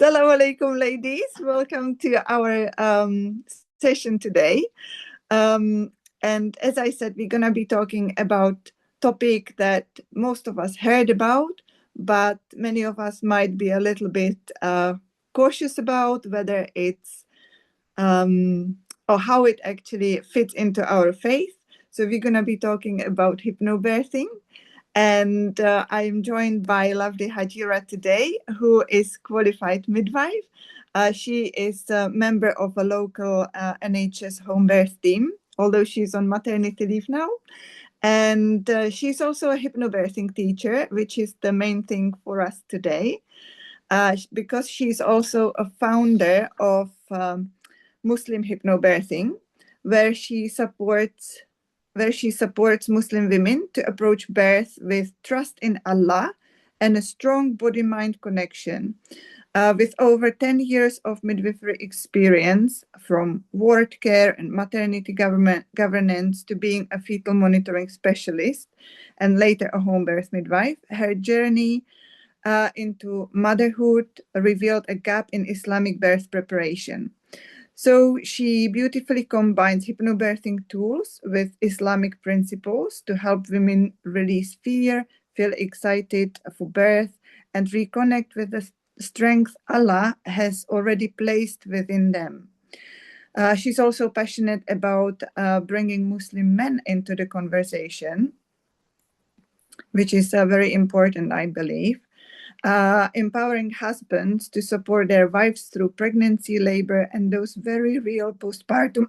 Assalamu alaikum, ladies. Welcome to our session today. And as I said, we're going to be talking about topic that most of us heard about, but many of us might be a little bit cautious about whether it's or how it actually fits into our faith. So we're going to be talking about hypnobirthing. And I am joined by lovely Hajira today, who is qualified midwife. She is a member of a local NHS home birth team, although she's on maternity leave now. And she's also a hypnobirthing teacher, which is the main thing for us today, because she's also a founder of Muslim hypnobirthing, where she supports Muslim women to approach birth with trust in Allah and a strong body-mind connection. With over 10 years of midwifery experience, from ward care and maternity governance to being a fetal monitoring specialist and later a home birth midwife, her journey into motherhood revealed a gap in Islamic birth preparation. So she beautifully combines hypnobirthing tools with Islamic principles to help women release fear, feel excited for birth, and reconnect with the strength Allah has already placed within them. She's also passionate about bringing Muslim men into the conversation, which is very important, I believe. Empowering husbands to support their wives through pregnancy, labor, and those very real postpartum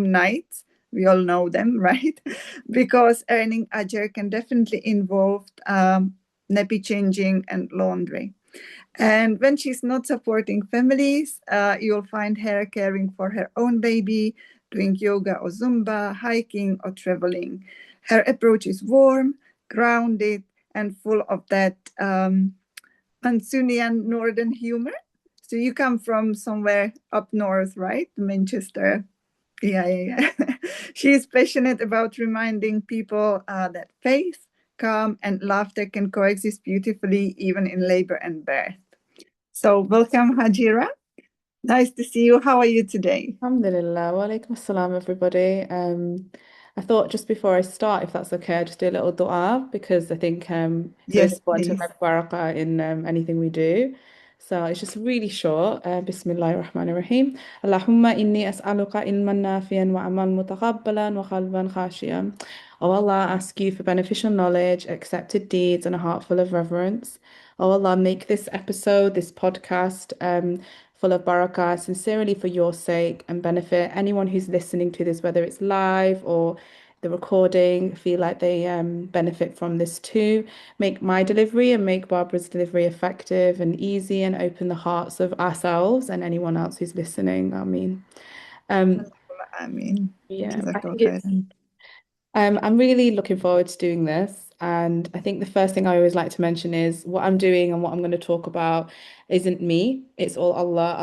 nights. We all know them, right? Because earning ajr can definitely involve nappy changing and laundry. And when she's not supporting families, you'll find her caring for her own baby, doing yoga or Zumba, hiking or traveling. Her approach is warm, grounded, and full of that Mansunian northern humor. So you come from somewhere up north, right? Manchester. Yeah. She is passionate about reminding people that faith, calm, and laughter can coexist beautifully even in labor and birth. So welcome, Hajira. Nice to see you. How are you today? Alhamdulillah. Wa alaikum assalam, everybody. I thought just before I start, if that's okay, I'll just do a little dua because I think it's really Yes, important to please. make barakah in anything we do. So it's just really short. Bismillahir Rahmanir Rahim. Allahumma inni as'aluka ilman nafiyan wa amal mutaqabbalan wa qalban khashiyan. Oh Allah, I ask you for beneficial knowledge, accepted deeds, and a heart full of reverence. Oh Allah, make this episode, this podcast, full of barakah, sincerely for your sake and benefit anyone who's listening to this, whether it's live or the recording, feel like they benefit from this too. Make my delivery and make Barbara's delivery effective and easy and open the hearts of ourselves and anyone else who's listening. I mean, I mean, yeah, I Jazakallah think it's khairan. I'm really looking forward to doing this. And I think the first thing I always like to mention is what I'm doing and what I'm going to talk about isn't me. It's all Allah.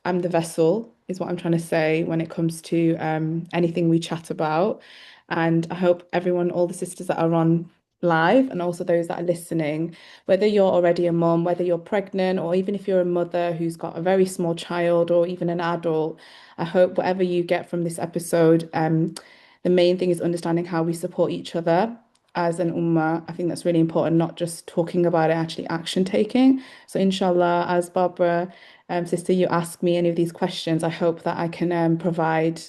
I'm the vessel, is what I'm trying to say when it comes to anything we chat about. And I hope everyone, all the sisters that are on live and also those that are listening, whether you're already a mom, whether you're pregnant, or even if you're a mother who's got a very small child or even an adult, I hope whatever you get from this episode, the main thing is understanding how we support each other as an ummah. I think that's really important, not just talking about it, actually action taking. So, inshallah, as Barbara, sister, you ask me any of these questions, I hope that I can provide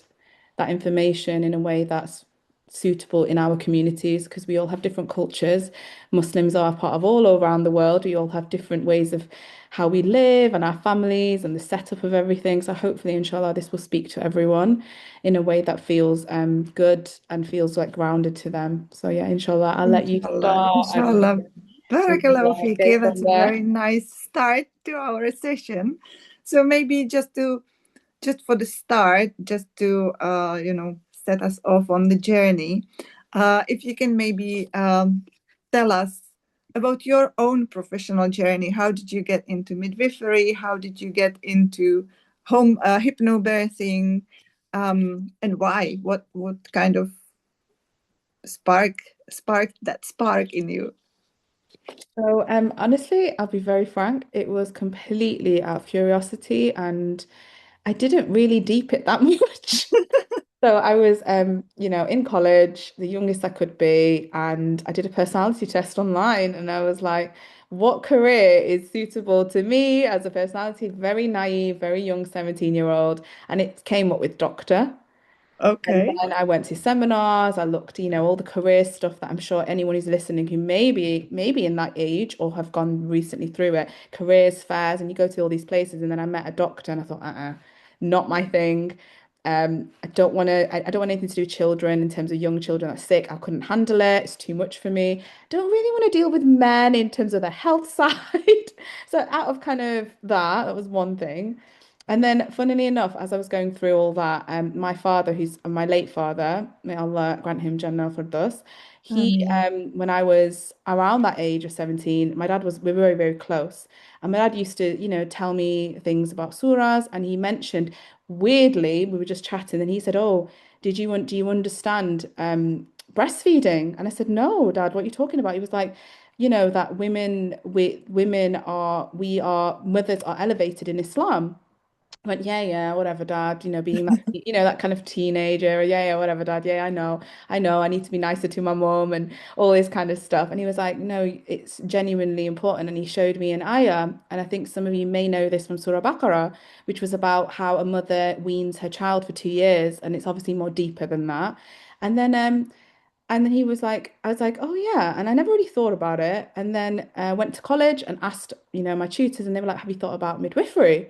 that information in a way that's suitable in our communities because we all have different cultures. Muslims are part of all around the world. We all have different ways of how we live and our families and the setup of everything. So hopefully, inshallah, this will speak to everyone in a way that feels good and feels like grounded to them. So yeah, inshallah, I'll let you Inshallah, start and inshallah. we can Barakallahu go fiki. That's from a there. very nice start to our session. So maybe just for the start, just to set us off on the journey, if you can maybe tell us about your own professional journey. How did you get into midwifery? How did you get into home hypnobirthing? And why? What kind of sparked that spark in you? So, honestly, I'll be very frank. It was completely out of curiosity, and I didn't really deep it that much. So I was, in college, the youngest I could be, and I did a personality test online, and I was like, what career is suitable to me as a personality? Very naive, very young 17-year-old, and it came up with doctor. And Okay. then I went to seminars. I looked, all the career stuff that I'm sure anyone who's listening who maybe in that age or have gone recently through it, careers fairs, and you go to all these places. And then I met a doctor, and I thought, not my thing. I don't want to. I don't want anything to do with children in terms of young children that are sick. I couldn't handle it. It's too much for me. Don't really want to deal with men in terms of the health side. So out of kind of that was one thing. And then, funnily enough, as I was going through all that, my father, who's my late father, may Allah grant him Jannah Firdaus, he, Ameen. when I was around that age of 17, we were very, very close. And my dad used to, tell me things about surahs. And he mentioned, weirdly, we were just chatting, and he said, "Oh, do you understand breastfeeding?" And I said, "No, Dad, what are you talking about?" He was like, that we are, mothers are elevated in Islam. I went, yeah, yeah, whatever, Dad. Being that, that kind of teenager. Yeah, yeah, whatever, Dad. Yeah, I know. I need to be nicer to my mom and all this kind of stuff. And he was like, no, it's genuinely important. And he showed me an ayah, and I think some of you may know this from Surah Baqarah, which was about how a mother weans her child for 2 years, and it's obviously more deeper than that. And then, he was like, I was like, oh yeah. And I never really thought about it. And then went to college and asked, my tutors, and they were like, have you thought about midwifery?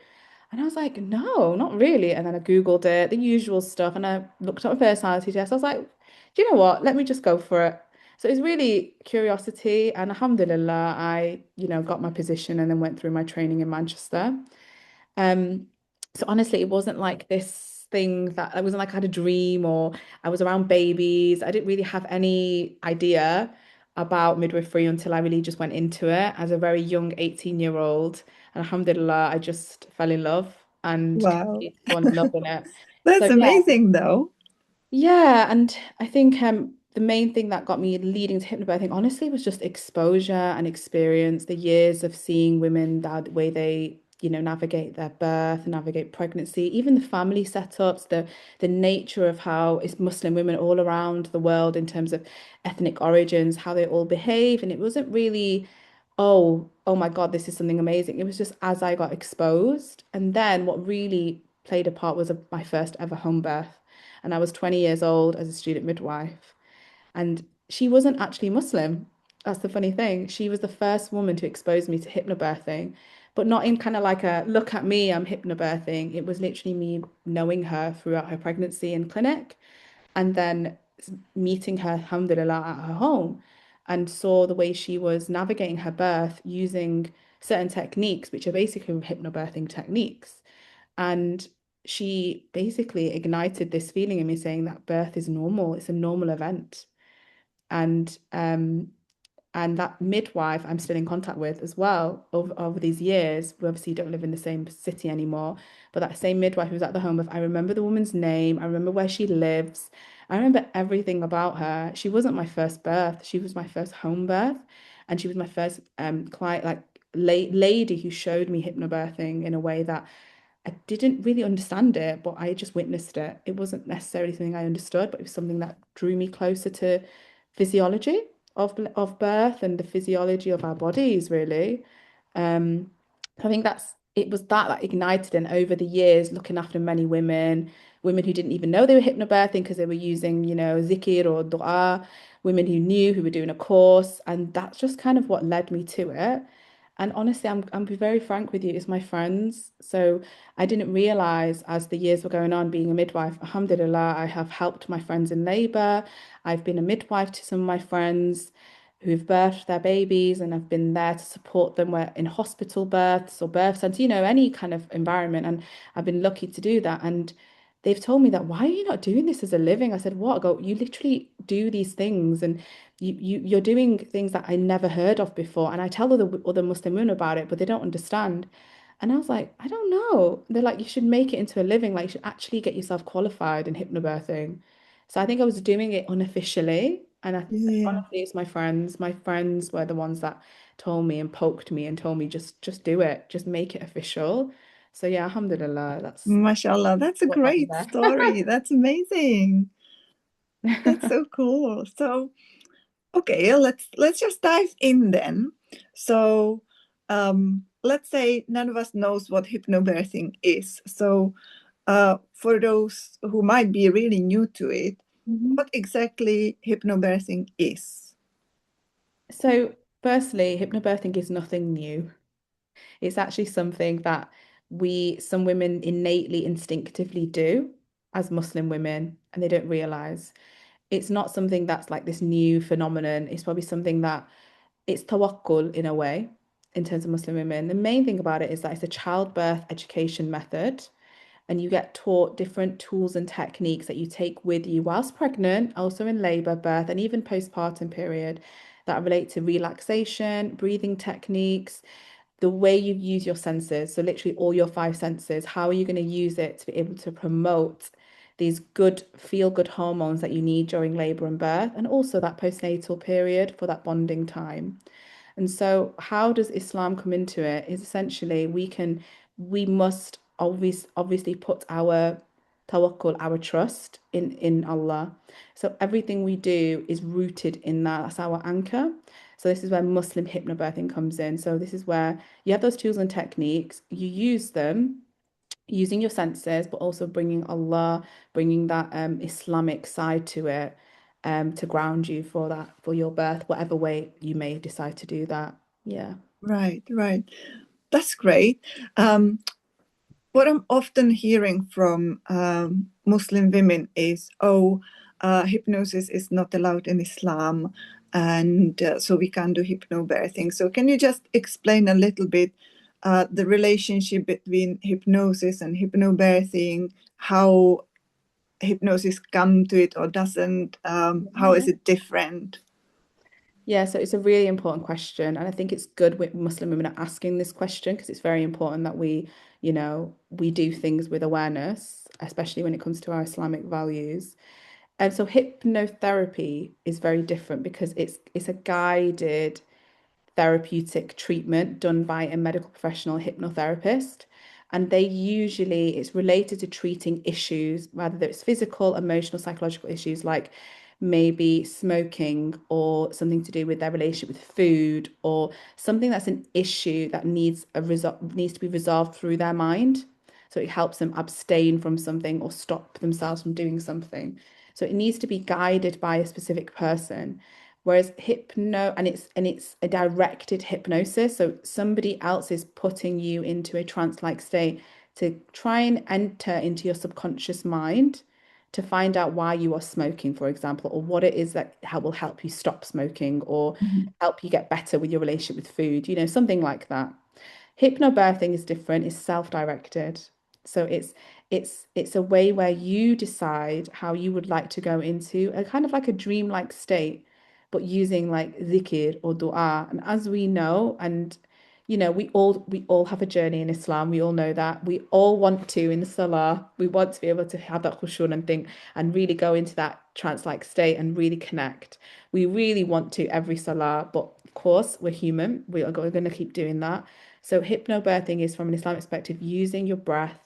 And I was like, no, not really. And then I Googled it, the usual stuff, and I looked at my personality test. I was like, do you know what? Let me just go for it. So it was really curiosity. And alhamdulillah, I, got my position and then went through my training in Manchester. Um, so honestly, it wasn't like this thing that it wasn't like I had a dream or I was around babies. I didn't really have any idea about midwifery until I really just went into it as a very young 18-year-old. And alhamdulillah, I just fell in love and Wow. continued to fall in love in it. That's So yeah, amazing, though. yeah, and I think the main thing that got me leading to hypnobirthing, honestly, was just exposure and experience, the years of seeing women that way they, navigate their birth, navigate pregnancy, even the family setups, the nature of how it's Muslim women all around the world in terms of ethnic origins, how they all behave. And it wasn't really, oh my God, this is something amazing. It was just as I got exposed. And then what really played a part was my first ever home birth, and I was 20 years old as a student midwife. And she wasn't actually Muslim. That's the funny thing. She was the first woman to expose me to hypnobirthing, but not in kind of like a look at me, I'm hypnobirthing. It was literally me knowing her throughout her pregnancy in clinic and then meeting her, alhamdulillah, at her home and saw the way she was navigating her birth using certain techniques, which are basically hypnobirthing techniques. And she basically ignited this feeling in me saying that birth is normal, it's a normal event. And that midwife I'm still in contact with as well over these years. We obviously don't live in the same city anymore, but that same midwife who was at the home of, I remember the woman's name, I remember where she lives, I remember everything about her. She wasn't my first birth, she was my first home birth, and she was my first client, like lady who showed me hypnobirthing in a way that I didn't really understand it, but I just witnessed it. It wasn't necessarily something I understood, but it was something that drew me closer to physiology of birth and the physiology of our bodies, really. I think it was that ignited, and over the years, looking after many women who didn't even know they were hypnobirthing because they were using, zikir or dua, women who knew, who were doing a course, and that's just kind of what led me to it. And honestly, I'm be very frank with you, it's my friends. So I didn't realize as the years were going on being a midwife, alhamdulillah, I have helped my friends in labor. I've been a midwife to some of my friends who've birthed their babies, and I've been there to support them where in hospital births or birth centers, any kind of environment. And I've been lucky to do that. And they've told me that, why are you not doing this as a living? I said, what? I go, you literally do these things, and you're doing things that I never heard of before. And I tell other Muslim women about it, but they don't understand. And I was like, I don't know. They're like, you should make it into a living. Like, you should actually get yourself qualified in hypnobirthing. So I think I was doing it unofficially. And Yeah. honestly, it's my friends. My friends were the ones that told me and poked me and told me just do it, just make it official. So yeah, alhamdulillah, that's Mashallah, that's a what got me great story. That's amazing. That's there. so cool. So, okay, let's just dive in then. So, let's say none of us knows what hypnobirthing is. So, for those who might be really new to it, Mhm. what exactly hypnobirthing is? So firstly, hypnobirthing is nothing new. It's actually something that some women innately, instinctively do as Muslim women, and they don't realize. It's not something that's like this new phenomenon. It's probably something that it's tawakkul in a way, in terms of Muslim women. The main thing about it is that it's a childbirth education method, and you get taught different tools and techniques that you take with you whilst pregnant, also in labor, birth, and even postpartum period that relate to relaxation, breathing techniques, the way you use your senses, so literally all your five senses, how are you going to use it to be able to promote these good feel good hormones that you need during labor and birth, and also that postnatal period for that bonding time. And so, how does Islam come into it? Is essentially we must obviously put our tawakkul, our trust in Allah. So everything we do is rooted in that. That's our anchor. So this is where Muslim hypnobirthing comes in. So this is where you have those tools and techniques, you use them using your senses, but also bringing Allah, bringing that Islamic side to it, to ground you for that, for your birth, whatever way you may decide to do that. Yeah. Right, right. That's great. What I'm often hearing from Muslim women is, oh, hypnosis is not allowed in Islam, and so we can't do hypnobirthing. So, can you just explain a little bit the relationship between hypnosis and hypnobirthing, how hypnosis come to it or doesn't, how is it different? Yeah, so it's a really important question. And I think it's good with Muslim women are asking this question because it's very important that we do things with awareness, especially when it comes to our Islamic values. And so hypnotherapy is very different because it's a guided therapeutic treatment done by a medical professional hypnotherapist. And it's related to treating issues, whether it's physical, emotional, psychological issues like maybe smoking or something to do with their relationship with food or something that's an issue that needs to be resolved through their mind. So it helps them abstain from something or stop themselves from doing something. So it needs to be guided by a specific person. Whereas it's a directed hypnosis, so somebody else is putting you into a trance-like state to try and enter into your subconscious mind to find out why you are smoking, for example, or what it is that will help you stop smoking or Mhm. help you get better with your relationship with food, something like that. Hypnobirthing is different, it's self-directed. So it's a way where you decide how you would like to go into a kind of like a dreamlike state, but using like zikr or dua. And as we know, and we all have a journey in Islam. We all know that. We all want to in the salah, we want to be able to have that khushu and think and really go into that trance-like state and really connect. We really want to every salah, but of course, we're human. We're going to keep doing that. So hypnobirthing is from an Islamic perspective, using your breath,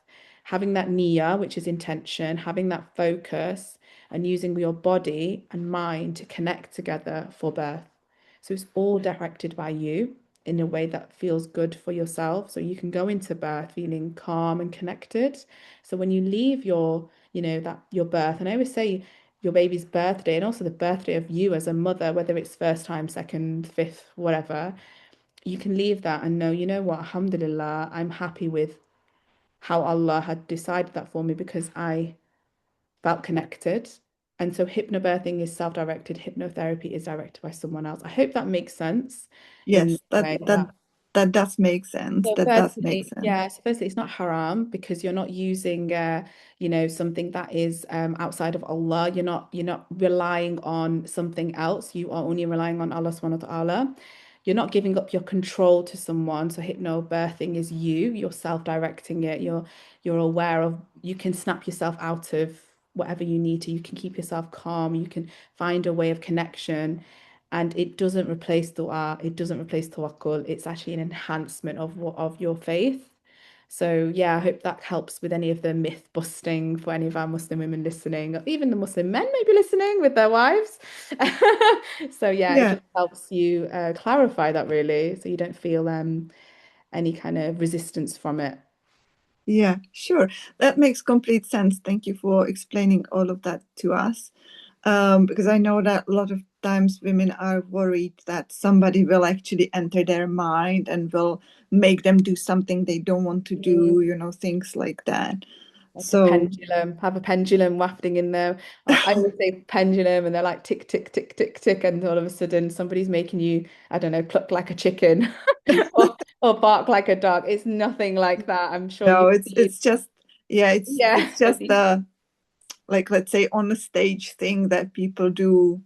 having that niyyah, which is intention, having that focus, and using your body and mind to connect together for birth. So it's all directed by you in a way that feels good for yourself. So you can go into birth feeling calm and connected. So when you leave that your birth, and I always say your baby's birthday and also the birthday of you as a mother, whether it's first time, second, fifth, whatever, you can leave that and know, you know what, alhamdulillah, I'm happy with how Allah had decided that for me because I felt connected. And so hypnobirthing is self-directed, hypnotherapy is directed by someone else. I hope that makes sense in Yes, the that way that that. that does make sense. So That does make firstly, sense. yeah, so firstly, it's not haram because you're not using something that is outside of Allah. You're not relying on something else. You are only relying on Allah subhanahu wa ta'ala. You're not giving up your control to someone. So hypnobirthing is you're self-directing it. You're aware of you can snap yourself out of whatever you need to. You can keep yourself calm. You can find a way of connection. and it doesn't replace dua, it doesn't replace tawakkul. It's actually an enhancement of what of your faith. So yeah, I hope that helps with any of the myth busting for any of our Muslim women listening, or even the Muslim men maybe listening with their wives. So yeah, it Yeah. just helps you clarify that really, so you don't feel any kind of resistance from it. Yeah, sure. That makes complete sense. Thank you for explaining all of that to us. Because I know that a lot of times women are worried that somebody will actually enter their mind and will make them do something they don't want to do, things like that. Like a So, pendulum, have a pendulum wafting in there. I always say pendulum, and they're like tick, tick, tick, tick, tick, and all of a sudden somebody's making you, I don't know, cluck like a chicken or bark like a dog. It's nothing like that. I'm sure no, you've it's seen. just yeah, Yeah. it's just a, like, let's say, on a stage thing that people do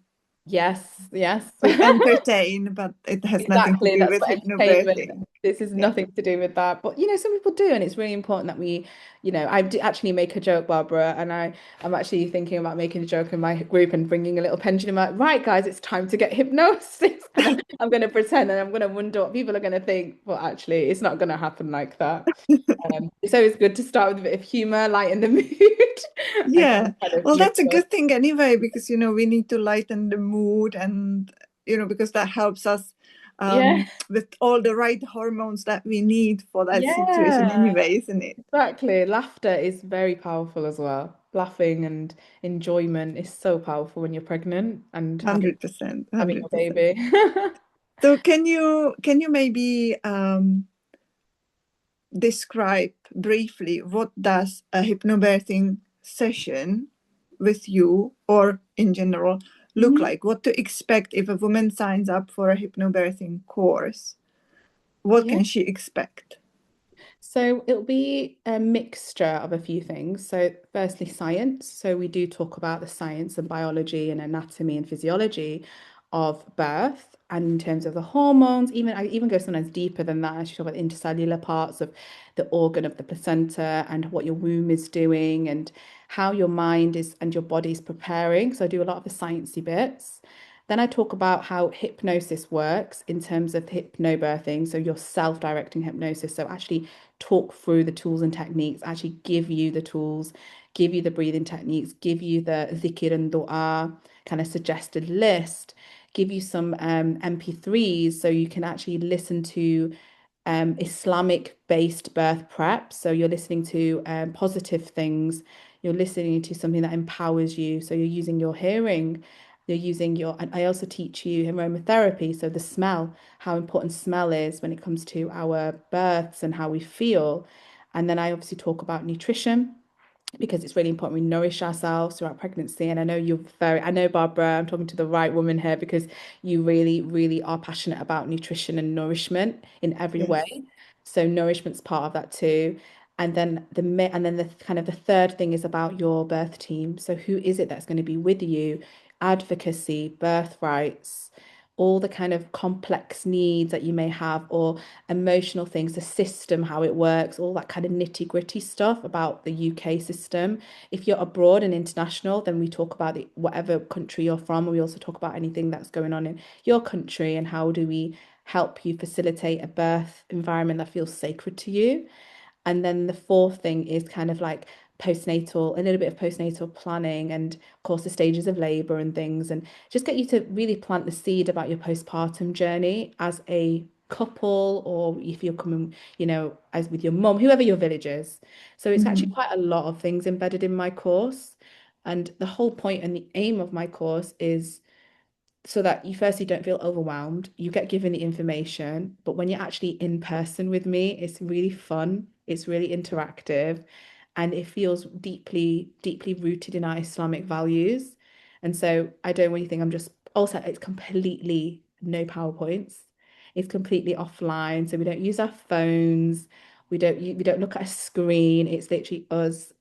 Yes, yes. to entertain, but it has nothing to Exactly. do That's with what entertainment. hypnobirthing. This is Yeah. nothing to do with that. But some people do, and it's really important that we, I do actually make a joke, Barbara, and I'm actually thinking about making a joke in my group and bringing a little pendulum out. Right, guys, it's time to get hypnosis. And I'm going to pretend and I'm going to wonder what people are going to think. But actually, it's not going to happen like that. It's always good to start with a bit of humor, lighten the mood, and Yeah. then kind of Well, lift that's a us. good thing anyway, because, we need to lighten the mood and, because that helps us Yeah. with all the right hormones that we need for that situation Yeah. anyway, isn't it? Exactly. Laughter is very powerful as well. Laughing and enjoyment is so powerful when you're pregnant and having 100%, having a 100%. baby. So can you maybe describe briefly what does a hypnobirthing session with you or in general look Mhm. like? What to expect if a woman signs up for a hypnobirthing course? What Yeah. can she expect? So it'll be a mixture of a few things. So firstly, science. So we do talk about the science and biology and anatomy and physiology of birth and in terms of the hormones. Even I even go sometimes deeper than that. I talk about the intercellular parts of the organ of the placenta and what your womb is doing and how your mind is and your body is preparing. So I do a lot of the sciencey bits. Then I talk about how hypnosis works in terms of hypnobirthing. So your self-directing hypnosis. So actually talk through the tools and techniques, actually give you the tools, give you the breathing techniques, give you the dhikr and dua kind of suggested list, give you some MP3s so you can actually listen to Islamic based birth prep. So you're listening to positive things, you're listening to something that empowers you. So you're using your hearing. You're using and I also teach you aromatherapy, so the smell, how important smell is when it comes to our births and how we feel. And then I obviously talk about nutrition because it's really important we nourish ourselves throughout pregnancy. And I know, Barbara, I'm talking to the right woman here because you really, really are passionate about nutrition and nourishment in every way. Yes. So nourishment's part of that too. And then the kind of the third thing is about your birth team. So who is it that's going to be with you? Advocacy, birth rights, all the kind of complex needs that you may have, or emotional things, the system, how it works, all that kind of nitty-gritty stuff about the UK system. If you're abroad and international, then we talk about whatever country you're from, and we also talk about anything that's going on in your country and how do we help you facilitate a birth environment that feels sacred to you. And then the fourth thing is kind of like postnatal, a little bit of postnatal planning and of course the stages of labor and things, and just get you to really plant the seed about your postpartum journey as a couple, or if you're coming, as with your mum, whoever your village is. So it's actually Mhm. quite a lot of things embedded in my course. And the whole point and the aim of my course is so that you firstly don't feel overwhelmed. You get given the information, but when you're actually in person with me, it's really fun. It's really interactive, and it feels deeply, deeply rooted in our Islamic values. And so I don't really think I'm just also it's completely no PowerPoints. It's completely offline. So we don't use our phones. We don't look at a screen. It's literally us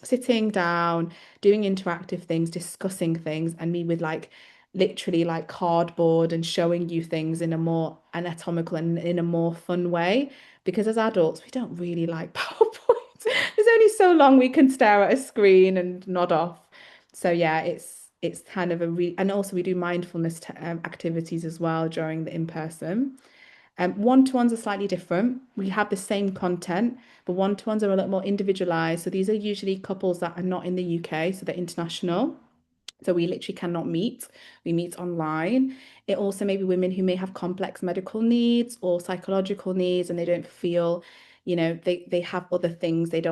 sitting down, doing interactive things, discussing things, and me with like literally like cardboard and showing you things in a more anatomical and in a more fun way. Because as adults, we don't really like PowerPoint. There's only so long we can stare at a screen and nod off. So yeah, it's kind of a and also we do mindfulness activities as well during the in-person. One-to-ones are slightly different. We have the same content, but one-to-ones are a little more individualized. So these are usually couples that are not in the UK, so they're international. So we literally cannot meet. We meet online. It also may be women who may have complex medical needs or psychological needs and they don't feel, they have other things they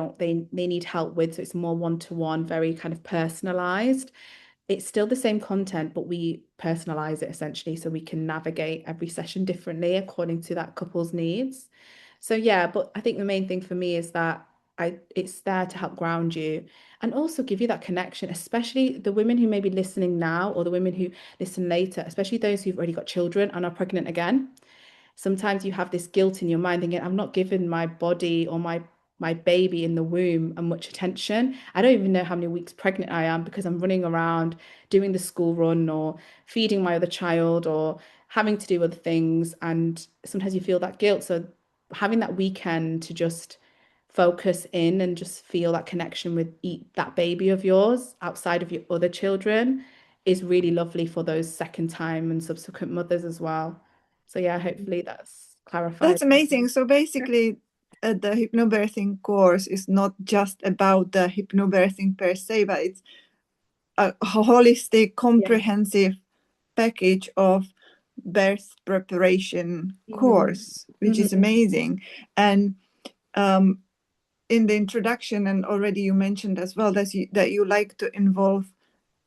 need help with. So it's more one-to-one, very kind of personalized. It's still the same content, but we personalize it essentially so we can navigate every session differently according to that couple's needs. So yeah, but I think the main thing for me is that it's there to help ground you and also give you that connection, especially the women who may be listening now or the women who listen later, especially those who've already got children and are pregnant again. Sometimes you have this guilt in your mind thinking, I'm not giving my body or my baby in the womb much attention. I don't even know how many weeks pregnant I am because I'm running around doing the school run or feeding my other child or having to do other things. And sometimes you feel that guilt. So having that weekend to just focus in and just feel that connection with that baby of yours outside of your other children is really lovely for those second time and subsequent mothers as well. So yeah, hopefully that's clarified. That's amazing. So basically, the hypnobirthing course is not just about the hypnobirthing per se, but it's a holistic, Yeah. comprehensive package of birth preparation Mhm. course, which is Mhm. amazing. And um, in the introduction, and already you mentioned as well that you like to involve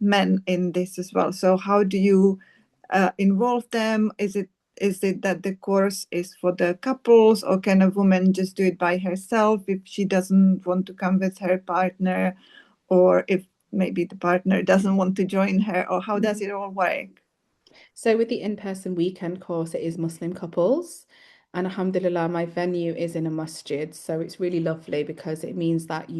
men in this as well. So how do you involve them? Is it that the course is for the couples, or can a woman just do it by herself if she doesn't want to come with her partner, or if maybe the partner doesn't want to join her, or how does it all work? So with the in-person weekend course, it is Muslim couples. And alhamdulillah, my venue is in a masjid. So it's really lovely because it means that,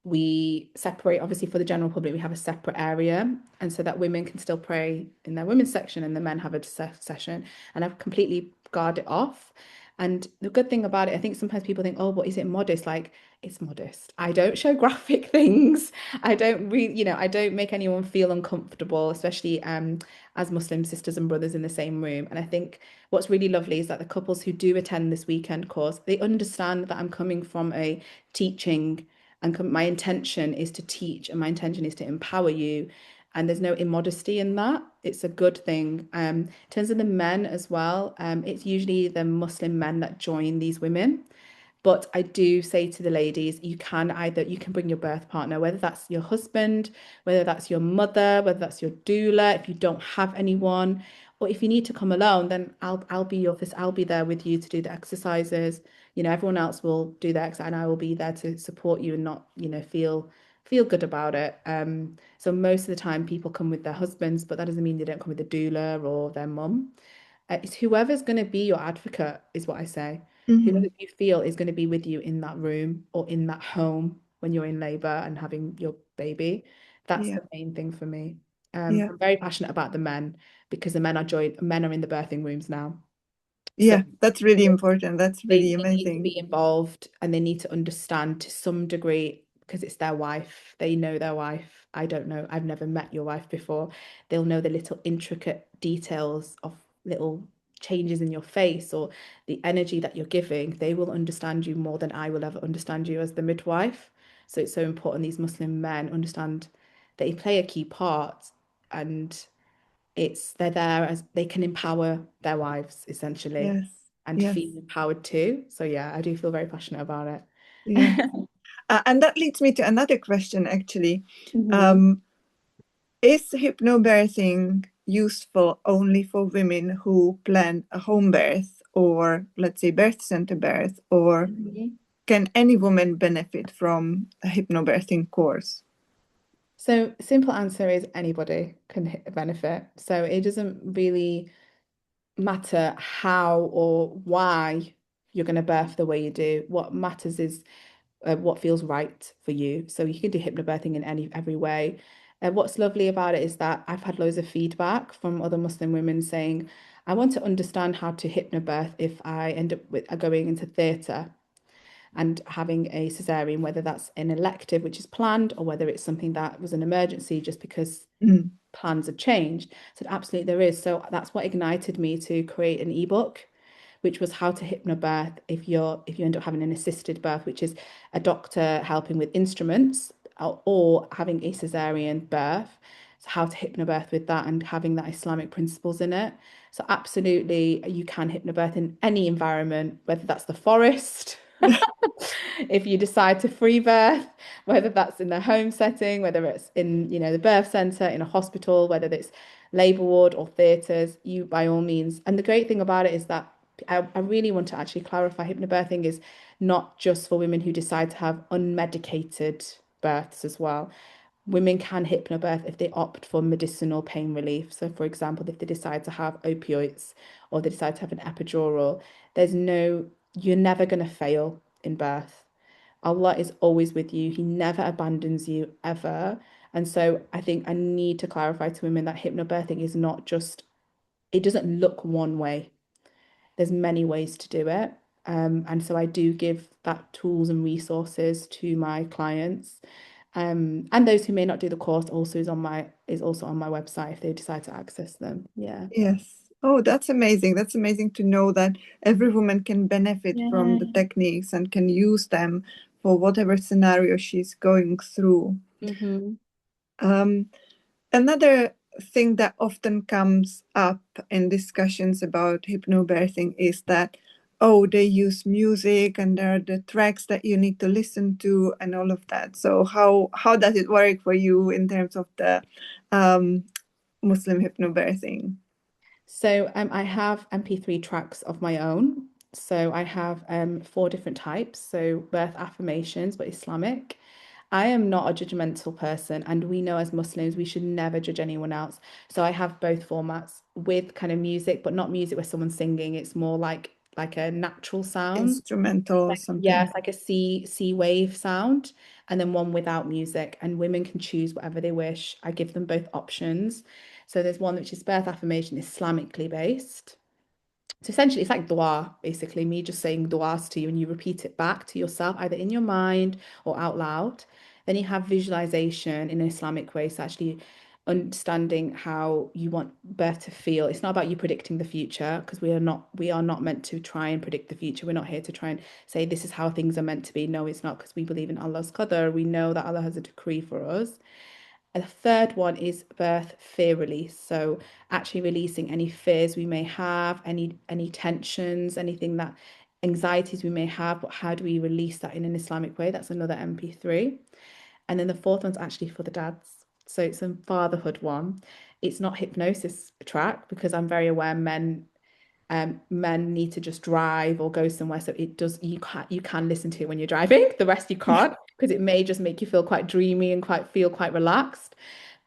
we separate, obviously for the general public, we have a separate area. And so that women can still pray in their women's section and the men have a session. And I've completely guarded it off. And the good thing about it, I think sometimes people think, oh, but is it modest? Like, it's modest. I don't show graphic things. I don't really, I don't make anyone feel uncomfortable, especially as Muslim sisters and brothers in the same room. And I think what's really lovely is that the couples who do attend this weekend course, they understand that I'm coming from a teaching and my intention is to teach and my intention is to empower you. And there's no immodesty in that. It's a good thing. In terms of the men as well, it's usually the Muslim men that join these women. But I do say to the ladies, you can bring your birth partner, whether that's your husband, whether that's your mother, whether that's your doula, if you don't have anyone, or if you need to come alone, then I'll be your I'll be there with you to do the exercises. Everyone else will do the exercise and I will be there to support you and not, feel good about it. So most of the time people come with their husbands, but that doesn't mean they don't come with a doula or their mum. It's whoever's going to be your advocate, is what I say. Whoever Mhm. you feel is going to be with you in that room or in that home when you're in labor and having your baby. That's Yeah, the main thing for me. yeah, I'm very passionate about the men because the men are in the birthing rooms now. So yeah. That's really important. That's really they need to amazing. be involved and they need to understand to some degree because it's their wife. They know their wife. I don't know. I've never met your wife before. They'll know the little intricate details of little changes in your face or the energy that you're giving. They will understand you more than I will ever understand you as the midwife. So it's so important these Muslim men understand that they play a key part and they're there as they can empower their wives essentially Yes, and yes, feel empowered too. So yeah, I do feel very passionate about yes. it. And that leads me to another question, actually. Mhm. Um, is hypnobirthing useful only for women who plan a home birth or, let's say, birth center birth, or Mhm. can any woman benefit from a hypnobirthing course? So simple answer is anybody can benefit. So it doesn't really matter how or why you're going to birth the way you do. What matters is what feels right for you. So you can do hypnobirthing in every way. What's lovely about it is that I've had loads of feedback from other Muslim women saying, I want to understand how to hypnobirth if I end up with going into theatre. and having a cesarean, whether that's an elective, which is planned, or whether it's something that was an emergency just because Mm. plans have changed. So absolutely there is. So that's what ignited me to create an ebook, which was how to hypnobirth if you end up having an assisted birth, which is a doctor helping with instruments or having a cesarean birth. So how to hypnobirth with that and having that Islamic principles in it. So absolutely you can hypnobirth in any environment, whether that's the forest, if you decide to free birth, whether that's in the home setting, whether it's in, the birth center, in a hospital, whether it's labor ward or theatres, you by all means. And the great thing about it is that I really want to actually clarify hypnobirthing is not just for women who decide to have unmedicated births as well. Women can hypnobirth if they opt for medicinal pain relief. So, for example, if they decide to have opioids or they decide to have an epidural, you're never going to fail in birth. Allah is always with you. He never abandons you ever. And so I think I need to clarify to women that hypnobirthing is not just, it doesn't look one way. There's many ways to do it. And so I do give that tools and resources to my clients. And those who may not do the course is also on my website if they decide to access them. Yeah. Yes. Oh, that's amazing. That's amazing to know that every woman can benefit from Yeah. the techniques and can use them for whatever scenario she's going through. Hmm. Um, Another thing that often comes up in discussions about hypnobirthing is that, oh, they use music and there are the tracks that you need to listen to and all of that. So how does it work for you in terms of the um, Muslim hypnobirthing? So I have MP3 tracks of my own. So I have four different types. So birth affirmations, but Islamic. I am not a judgmental person, and we know as Muslims we should never judge anyone else. So I have both formats with kind of music, but not music where someone's singing. It's more like a natural sound. Instrumental or Like yeah, something? it's like a C wave sound, and then one without music. And women can choose whatever they wish. I give them both options. So there's one which is birth affirmation, Islamically based. So essentially, it's like dua, basically, me just saying duas to you and you repeat it back to yourself, either in your mind or out loud. Then you have visualization in an Islamic way. So actually understanding how you want birth to feel. It's not about you predicting the future because we are not meant to try and predict the future. We're not here to try and say this is how things are meant to be. No, it's not because we believe in Allah's qadr. We know that Allah has a decree for us. And the third one is birth fear release. So actually releasing any fears we may have, any tensions, anything that anxieties we may have, but how do we release that in an Islamic way? That's another MP3. And then the fourth one's actually for the dads. So it's a fatherhood one. It's not hypnosis track because I'm very aware men need to just drive or go somewhere. So you can listen to it when you're driving. The rest you can't because it may just make you feel quite dreamy and quite feel quite relaxed.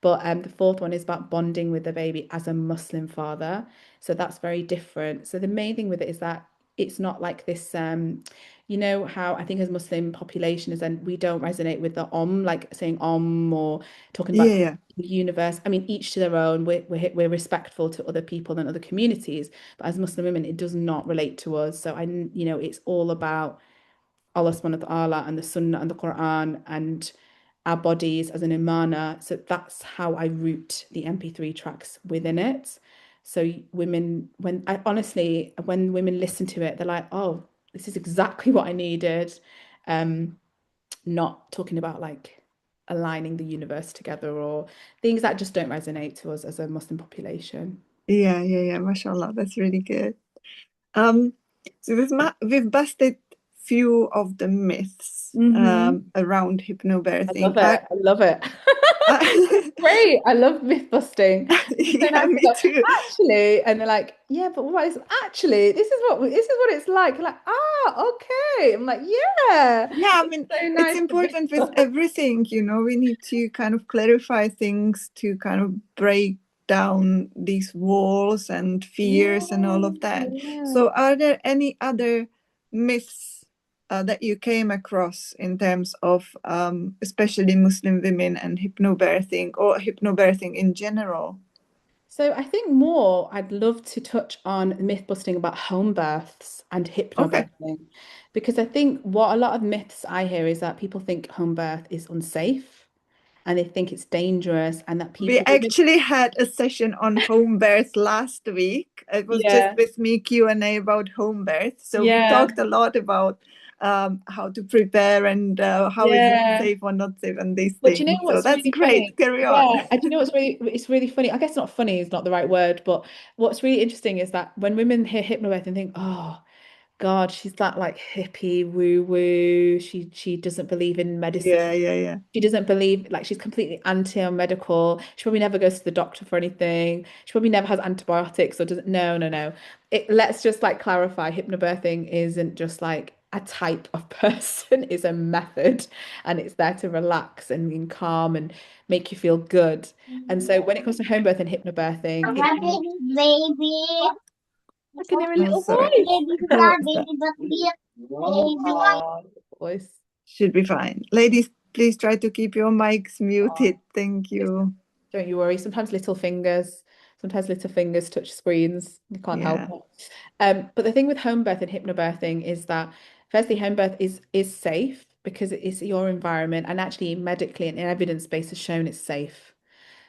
But the fourth one is about bonding with the baby as a Muslim father. So that's very different. So the main thing with it is that it's not like this, you know how I think as Muslim population is then we don't resonate with the like saying or talking about Yeah, yeah. the universe. I mean, each to their own. We're respectful to other people and other communities, but as Muslim women, it does not relate to us. So it's all about Allah subhanahu wa ta'ala and the Sunnah and the Quran and our bodies as an imana. So that's how I route the MP3 tracks within it. So when women listen to it, they're like, oh, this is exactly what I needed. Um, Not talking about like aligning the universe together or things that just don't resonate to us as a Muslim population. Yeah, yeah, yeah. MashaAllah, that's really good. Um, so we've busted few of the myths Hmm. around I love hypnobirthing. it. I love it. Great. I love myth busting. It's so Yeah, nice to me go, too. actually, and they're like, yeah, but what is actually, this is what it's like. Like, okay. I'm like, yeah. Yeah, I It's mean, so it's nice to myth important with bust. everything, we need to kind of clarify things to kind of break down these walls and fears and all Yeah, of that. yeah. So, are there any other myths that you came across in terms of especially Muslim women and hypnobirthing or hypnobirthing in general? So I think more I'd love to touch on myth busting about home births and Okay. hypnobirthing because I think what a lot of myths I hear is that people think home birth is unsafe and they think it's dangerous and that We people women actually had a session on home birth last week. It was just yeah with me Q&A about home birth. So we yeah talked a lot about how to prepare and how is it yeah safe or not safe and these but you know things. So what's that's really great. funny? Carry on. Yeah, and you know what's really it's really funny. I guess not funny is not the right word, but what's really interesting is that when women hear hypnobirthing and think, oh God, she's that like hippie woo woo. She doesn't believe in medicine. Yeah, yeah, yeah. She doesn't believe like she's completely anti-medical. She probably never goes to the doctor for anything. She probably never has antibiotics or doesn't. No, no, no. Let's just like clarify. Hypnobirthing isn't just like a type of person. It's a method, and it's there to relax and be calm and make you feel good. And so when it comes to home birth and hypnobirthing, I'm it's baby. I can hear a Oh, little sorry. voice. Baby Who star, was that? baby duck, baby. Oh, voice. Should be fine. Ladies, please try to keep your mics muted. Thank you. Don't you worry. Sometimes little fingers touch screens. You can't help Yeah. it. But the thing with home birth and hypnobirthing is that firstly, home birth is safe because it is your environment and actually medically and evidence base has shown it's safe.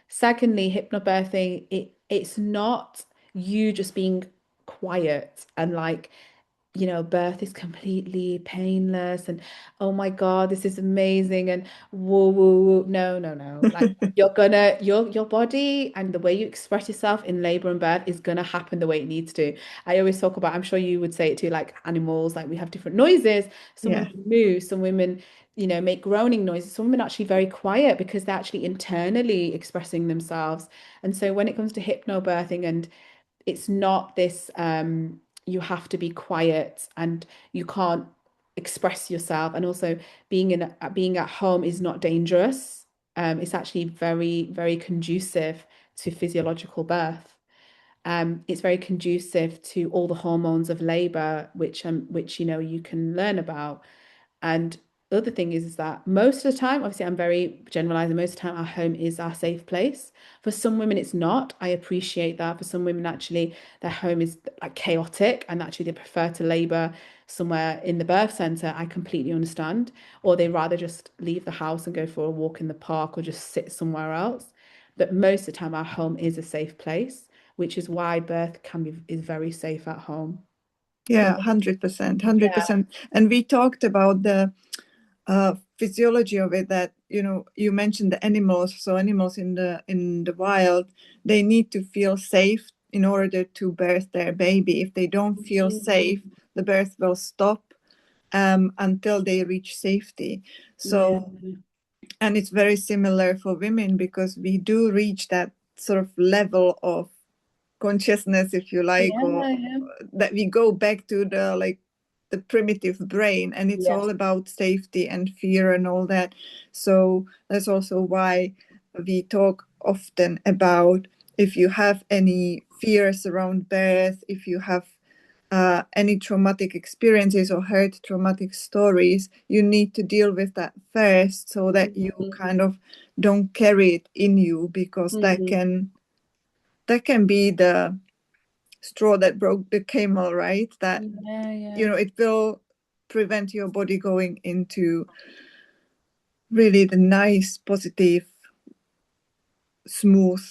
Secondly, hypnobirthing, it's not you just being quiet and like birth is completely painless and oh my God, this is amazing and whoa, whoa, whoa. No, no, no. Like your body and the way you express yourself in labor and birth is gonna happen the way it needs to. I always talk about, I'm sure you would say it too, like animals, like we have different noises. Some Yeah. women move, some women, make groaning noises. Some women are actually very quiet because they're actually internally expressing themselves. And so when it comes to hypnobirthing and it's not this you have to be quiet and you can't express yourself and also being at home is not dangerous. It's actually very very conducive to physiological birth. It's very conducive to all the hormones of labor which you can learn about. And the other thing is that most of the time, obviously, I'm very generalizing, most of the time our home is our safe place. For some women, it's not. I appreciate that. For some women, actually, their home is like chaotic and actually they prefer to labor somewhere in the birth center. I completely understand. Or they rather just leave the house and go for a walk in the park or just sit somewhere else. But most of the time, our home is a safe place, which is why birth is very safe at home. Yeah, And 100%, yeah, 100%. And we talked about the physiology of it, that you mentioned the animals. So animals in the wild, they need to feel safe in order to birth their baby. If they don't feel safe, the birth will stop until they reach safety. yeah, So, and it's very similar for women because we do reach that sort of level of consciousness, if you like, or yeah, that we go back to the primitive brain, and it's yeah. all about safety and fear and all that. So that's also why we talk often about, if you have any fears around birth, if you have any traumatic experiences or heard traumatic stories, you need to deal with that first so that you Mhm, kind of don't carry it in you, because mhm. that can be the straw that broke the camel, right? That Yeah, yeah, it will prevent your body going into really the nice, positive, smooth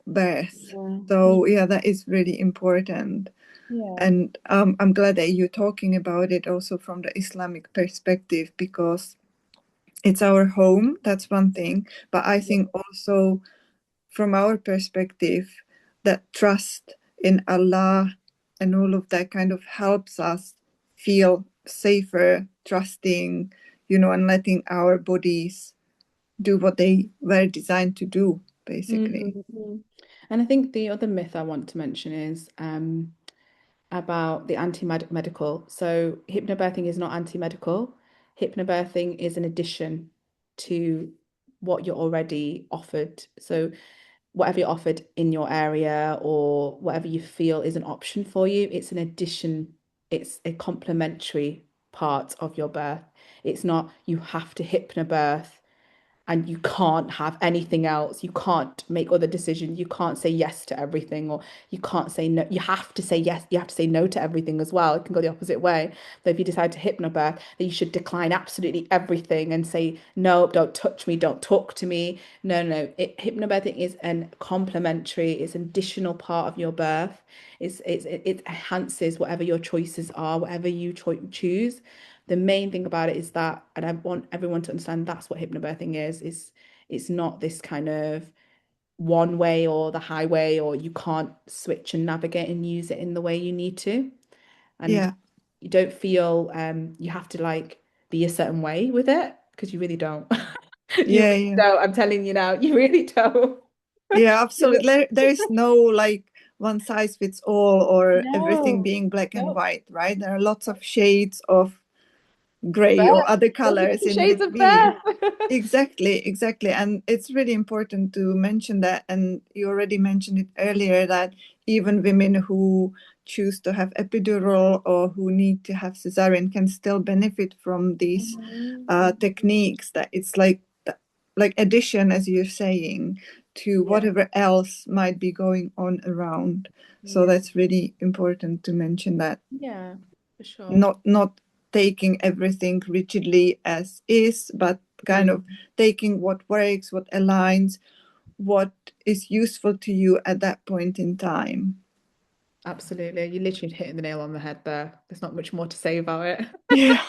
birth. yeah, yeah, So yeah, that is really important. yeah, And I'm glad that you're talking about it also from the Islamic perspective, because it's our home. That's one thing. But I yeah, think also from our perspective, that trust in Allah and all of that kind of helps us feel safer, trusting, and letting our bodies do what they were designed to do, basically. mhm. And I think the other myth I want to mention is about the anti-medical. So hypnobirthing is not anti-medical. Hypnobirthing is an addition to what you're already offered. So whatever you're offered in your area or whatever you feel is an option for you, it's an addition, it's a complementary part of your birth. It's not you have to hypnobirth and you can't have anything else. You can't make other decisions. You can't say yes to everything, or you can't say no. You have to say yes. You have to say no to everything as well. It can go the opposite way. So if you decide to hypnobirth, then you should decline absolutely everything and say, no, don't touch me, don't talk to me. No, no. Hypnobirthing is an complementary, it's an additional part of your birth. It enhances whatever your choices are, whatever you choose. The main thing about it is that, and I want everyone to understand that's what hypnobirthing is it's not this kind of one way or the highway, or you can't switch and navigate and use it in the way you need to. And Yeah, you don't feel you have to like be a certain way with it, because you really don't. You yeah, really yeah, don't. I'm telling you now, you really don't. yeah, You absolutely. There is no like one size fits all or everything no, being black and no. white, right? There are lots of shades of gray Beth, or other there's colors many in shades of between. Beth. Exactly, exactly. And it's really important to mention that. And you already mentioned it earlier that even women who choose to have epidural or who need to have cesarean can still benefit from these Mhm. techniques. That it's like addition, as you're saying, to Yeah, whatever else might be going on around. So yeah, that's really important to mention that yeah, for sure. not taking everything rigidly as is, but kind of Mm. taking what works, what aligns, what is useful to you at that point in time. Absolutely. You literally hitting the nail on the head there. There's not much more to say about it. Yeah.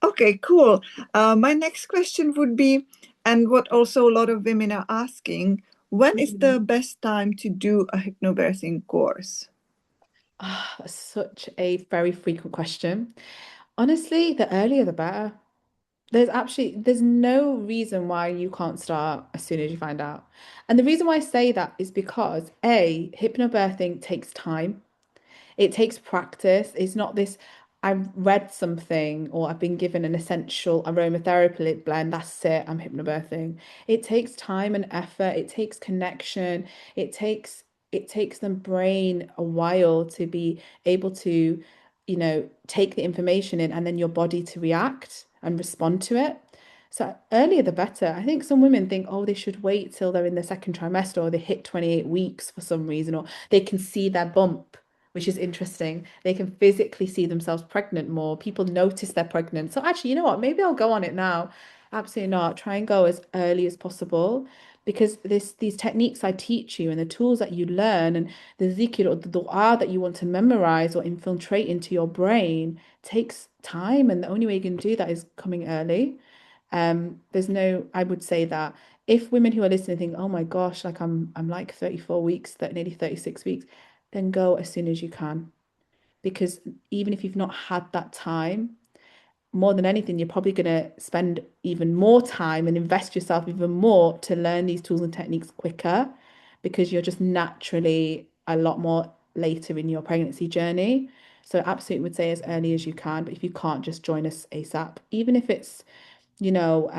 Okay, cool. My next question would be, and what also a lot of women are asking, when is the Mhm. best time to do a hypnobirthing course? Ah, that's such a very frequent question. Honestly, the earlier the better. There's no reason why you can't start as soon as you find out. And the reason why I say that is because A, hypnobirthing takes time. It takes practice. It's not this, I've read something or I've been given an essential aromatherapy blend, that's it, I'm hypnobirthing. It takes time and effort. It takes connection. It takes it takes the brain a while to be able to, take the information in and then your body to react and respond to it. So earlier the better. I think some women think, oh, they should wait till they're in the second trimester or they hit 28 weeks for some reason, or they can see their bump, which is interesting. They can physically see themselves pregnant more. People notice they're pregnant. So actually, you know what? Maybe I'll go on it now. Absolutely not. Try and go as early as possible, because these techniques I teach you and the tools that you learn and the zikr or the dua that you want to memorize or infiltrate into your brain takes time, and the only way you can do that is coming early. There's no, I would say that if women who are listening think, oh my gosh, like I'm like 34 weeks, that nearly 36 weeks, then go as soon as you can. Because even if you've not had that time, more than anything, you're probably going to spend even more time and invest yourself even more to learn these tools and techniques quicker, because you're just naturally a lot more later in your pregnancy journey. So absolutely would say as early as you can, but if you can't, just join us ASAP. Even if it's, you know,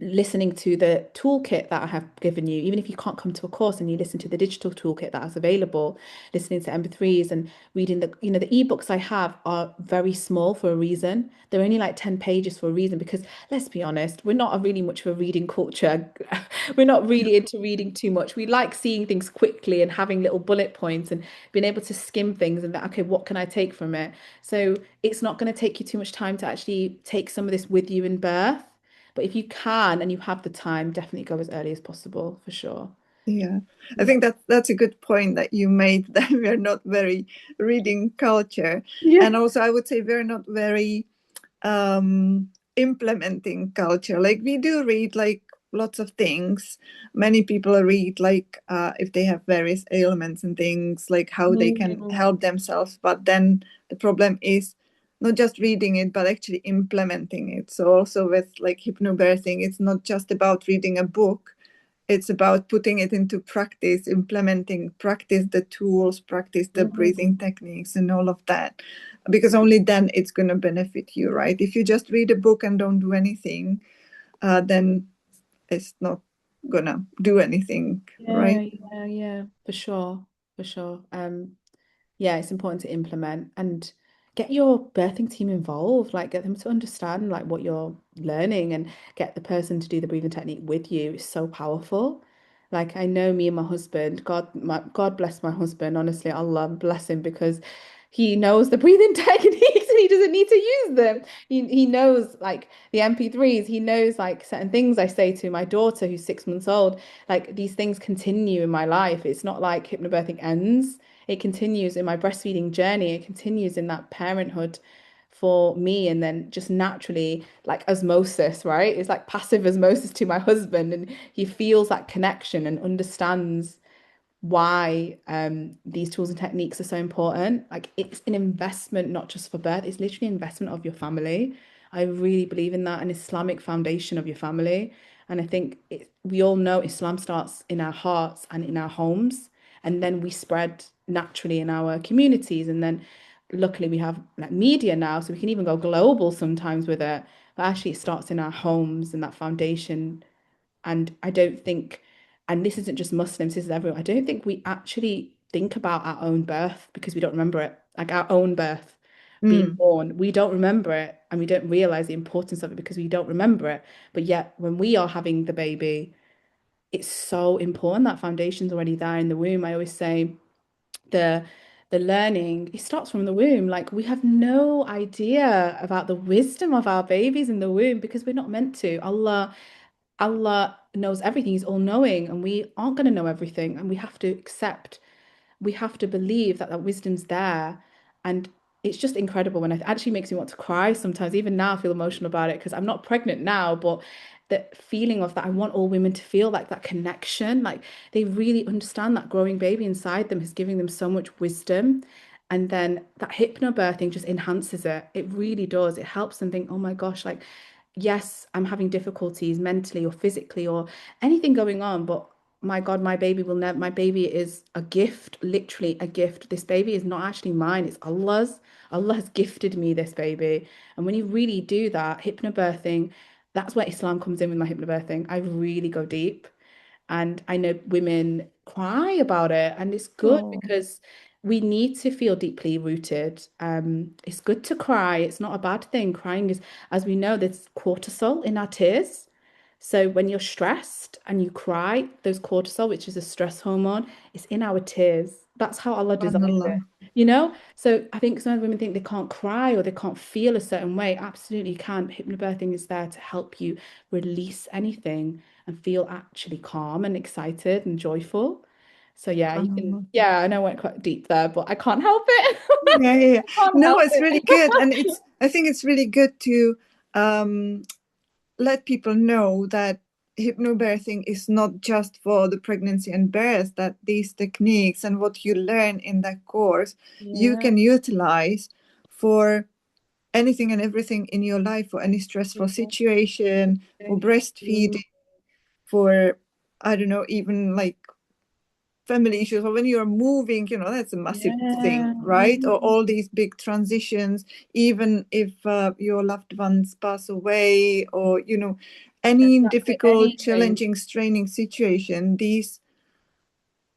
listening to the toolkit that I have given you, even if you can't come to a course and you listen to the digital toolkit that is available, listening to MP3s and reading the ebooks I have are very small for a reason. They're only like 10 pages for a reason, because let's be honest, we're not a really much of a reading culture. We're not really into reading too much. We like seeing things quickly and having little bullet points and being able to skim things and that, okay, what can I take from it? So it's not going to take you too much time to actually take some of this with you in birth. But if you can and you have the time, definitely go as early as possible for sure. Yeah, I Yeah. think that's a good point that you made that we're not very reading culture. Yeah. And also, I would say we're not very implementing culture. Like we do read like lots of things. Many people read like if they have various ailments and things, like how they can Mm. help themselves. But then the problem is not just reading it, but actually implementing it. So also with like hypnobirthing, it's not just about reading a book. It's about putting it into practice, implementing, practice the tools, practice the breathing Mhm. techniques and all of that, because only then it's going to benefit you, right? If you just read a book and don't do anything, then it's not going to do anything, Yeah, right? yeah, yeah, for sure, for sure. Yeah, it's important to implement and get your birthing team involved, like get them to understand like what you're learning and get the person to do the breathing technique with you is so powerful. Like I know me and my husband, God bless my husband, honestly, Allah bless him because he knows the breathing techniques and he doesn't need to use them. He knows like the MP3s, he knows like certain things I say to my daughter who's 6 months old. Like these things continue in my life. It's not like hypnobirthing ends. It continues in my breastfeeding journey. It continues in that parenthood for me. And then just naturally, like osmosis, right? It's like passive osmosis to my husband. And he feels that connection and understands why these tools and techniques are so important. Like it's an investment, not just for birth, it's literally an investment of your family. I really believe in that, an Islamic foundation of your family. And I think we all know Islam starts in our hearts and in our homes, and then we spread naturally in our communities. And then luckily we have like media now, so we can even go global sometimes with it. But actually, it starts in our homes and that foundation. And I don't think, and this isn't just Muslims, this is everyone, I don't think we actually think about our own birth because we don't remember it. Like our own birth, being Mm. born, we don't remember it and we don't realize the importance of it because we don't remember it. But yet, when we are having the baby, it's so important that foundation's already there in the womb. I always say the the learning, it starts from the womb. Like we have no idea about the wisdom of our babies in the womb because we're not meant to. Allah knows everything. He's all knowing, and we aren't going to know everything. And we have to accept, we have to believe that that wisdom's there. And it's just incredible when it actually makes me want to cry sometimes. Even now, I feel emotional about it because I'm not pregnant now, but the feeling of that, I want all women to feel like that connection, like they really understand that growing baby inside them is giving them so much wisdom. And then that hypnobirthing just enhances it. It really does. It helps them think, oh my gosh, like yes, I'm having difficulties mentally or physically or anything going on, but my God, my baby will never, my baby is a gift, literally a gift. This baby is not actually mine, it's Allah's. Allah has gifted me this baby. And when you really do that, hypnobirthing, that's where Islam comes in with my hypnobirthing. I really go deep. And I know women cry about it, and it's good Oh, because we need to feel deeply rooted. It's good to cry. It's not a bad thing. Crying is, as we know, there's cortisol in our tears. So when you're stressed and you cry, those cortisol, which is a stress hormone, is in our tears. That's how Allah designed subhanallah. it, you know? So I think some women think they can't cry or they can't feel a certain way. Absolutely can. Hypnobirthing is there to help you release anything and feel actually calm and excited and joyful. So yeah, you can, Subhanallah. yeah, I know I went quite deep there, but I can't help it. Yeah, yeah, yeah. I can't No, help it's really good. And it. it's, I think it's really good to um, let people know that hypnobirthing is not just for the pregnancy and birth, that these techniques and what you learn in that course, you Yeah, can utilize for anything and everything in your life, for any stressful situation, for breastfeeding, for, I don't know, even like family issues, or when you're moving, that's a massive thing, yeah, right? Or all these big transitions, even if your loved ones pass away, or any exactly. difficult, Anything. challenging, straining situation, these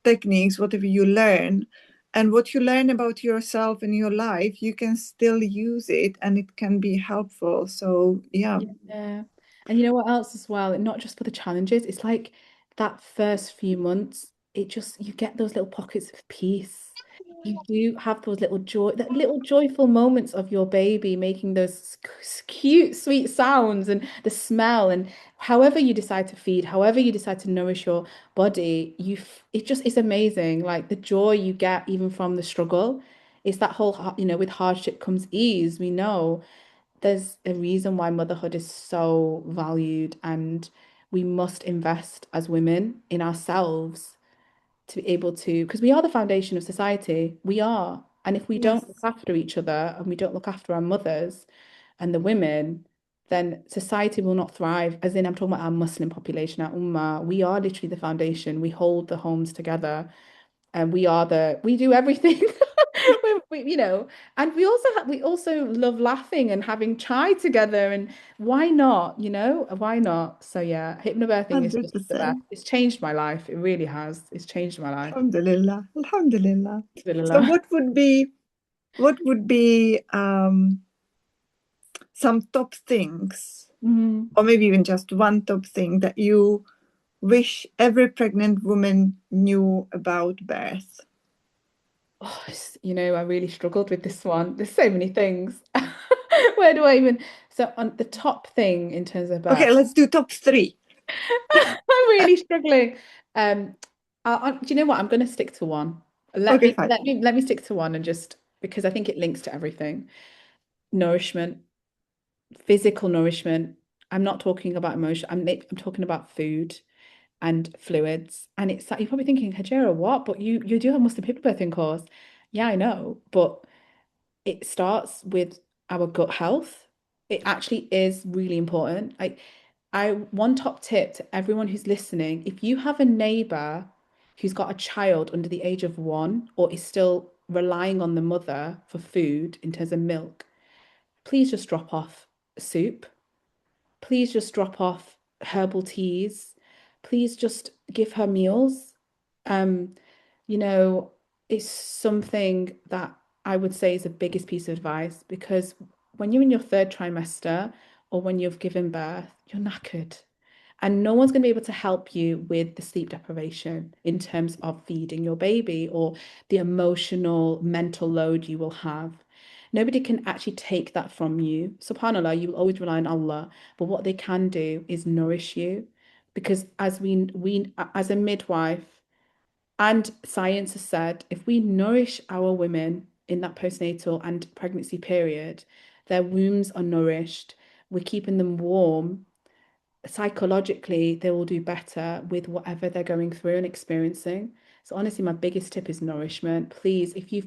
techniques, whatever you learn and what you learn about yourself and your life, you can still use it and it can be helpful. So yeah. Yeah. And you know what else as well? Not just for the challenges, it's like that first few months, it just, you get those little pockets of peace. You do have those little that little joyful moments of your baby making those cute, sweet sounds and the smell and however you decide to feed, however you decide to nourish your body, it just is amazing. Like the joy you get even from the struggle. It's that whole, with hardship comes ease, we know there's a reason why motherhood is so valued, and we must invest as women in ourselves to be able to, because we are the foundation of society. We are. And if we don't look Yes. after each other and we don't look after our mothers and the women, then society will not thrive. As in, I'm talking about our Muslim population, our Ummah. We are literally the foundation. We hold the homes together and we do everything. And we also love laughing and having chai together, and why not, why not? So yeah, hypnobirthing is just the best. 100%. It's changed my life. It really has. It's changed my life. Alhamdulillah. Alhamdulillah. So Alhamdulillah. what would be what would be some top things, or maybe even just one top thing that you wish every pregnant woman knew about birth? Oh, I really struggled with this one. There's so many things. Where do I even? So on the top thing in terms of birth, Okay, let's do top three. I'm really struggling. Um, do you know what? I'm going to stick to one. Let Okay, me fine. let me stick to one and just because I think it links to everything. Nourishment, physical nourishment. I'm not talking about emotion. I'm talking about food and fluids. And it's like you're probably thinking, Hajira, what? But you do almost a hypnobirthing course. Yeah, I know, but it starts with our gut health. It actually is really important. One top tip to everyone who's listening, if you have a neighbor who's got a child under the age of 1 or is still relying on the mother for food in terms of milk, please just drop off soup. Please just drop off herbal teas. Please just give her meals. Um, you know, it's something that I would say is the biggest piece of advice because when you're in your third trimester or when you've given birth, you're knackered. And no one's going to be able to help you with the sleep deprivation in terms of feeding your baby or the emotional, mental load you will have. Nobody can actually take that from you. SubhanAllah, you will always rely on Allah. But what they can do is nourish you. Because as we as a midwife, and science has said if we nourish our women in that postnatal and pregnancy period, their wombs are nourished, we're keeping them warm, psychologically they will do better with whatever they're going through and experiencing. So honestly, my biggest tip is nourishment. Please, if you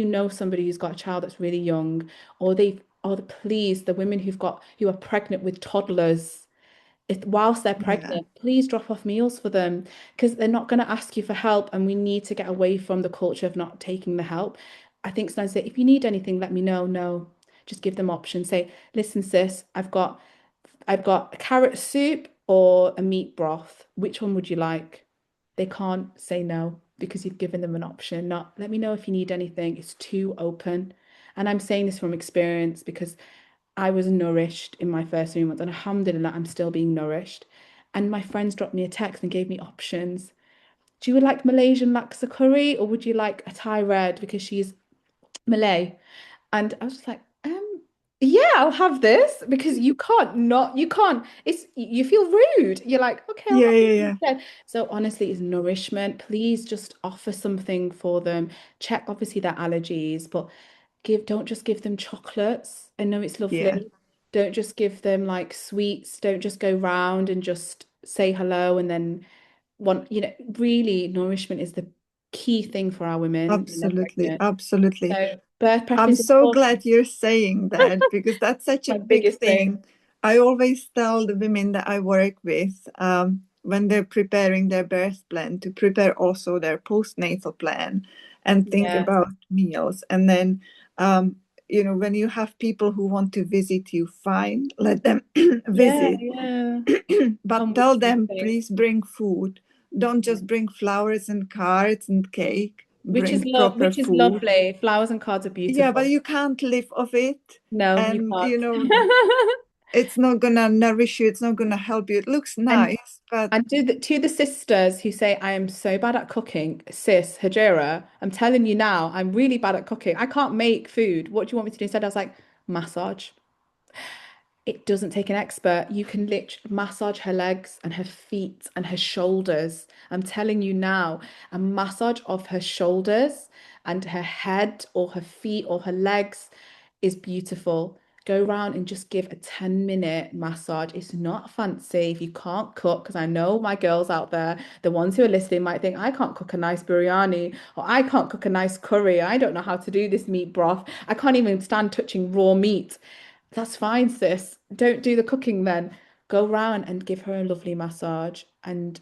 know somebody who's got a child that's really young, or please, the women who are pregnant with toddlers, if whilst they're Yeah, pregnant, please drop off meals for them because they're not going to ask you for help, and we need to get away from the culture of not taking the help. I think sometimes say, if you need anything, let me know. No, just give them options. Say, listen, sis, I've got a carrot soup or a meat broth. Which one would you like? They can't say no because you've given them an option. Not let me know if you need anything. It's too open. And I'm saying this from experience because I was nourished in my first 3 months, and alhamdulillah, I'm still being nourished. And my friends dropped me a text and gave me options. Do you like Malaysian laksa curry or would you like a Thai red because she's Malay? And I was just like, yeah, I'll have this because you can't, you feel rude. You're like, okay, I'll yeah, have this yeah, yeah. instead. So honestly, it's nourishment. Please just offer something for them. Check obviously their allergies, but don't just give them chocolates. I know it's Yeah, lovely. Don't just give them like sweets. Don't just go round and just say hello and then really nourishment is the key thing for our women when they're absolutely, pregnant. absolutely. So birth prep I'm is so important. glad you're saying that because that's such a My big biggest thing. thing. I always tell the women that I work with when they're preparing their birth plan to prepare also their postnatal plan and think Yeah. about meals. And then, when you have people who want to visit you, fine, let them Yeah, visit, yeah. but Humble tell them, beginnings. please bring food. Don't Yeah. just bring flowers and cards and cake. Bring proper Which is food. lovely. Flowers and cards are Yeah, but beautiful. you can't live off it. No, you And, can't. it's not gonna nourish you, it's not gonna help you. It looks And nice, but to the sisters who say, I am so bad at cooking, sis, Hajira, I'm telling you now, I'm really bad at cooking. I can't make food. What do you want me to do instead? I was like, massage. It doesn't take an expert. You can literally massage her legs and her feet and her shoulders. I'm telling you now, a massage of her shoulders and her head or her feet or her legs is beautiful. Go around and just give a 10-minute massage. It's not fancy if you can't cook, because I know my girls out there, the ones who are listening, might think, I can't cook a nice biryani or I can't cook a nice curry. I don't know how to do this meat broth. I can't even stand touching raw meat. That's fine, sis. Don't do the cooking then. Go round and give her a lovely massage and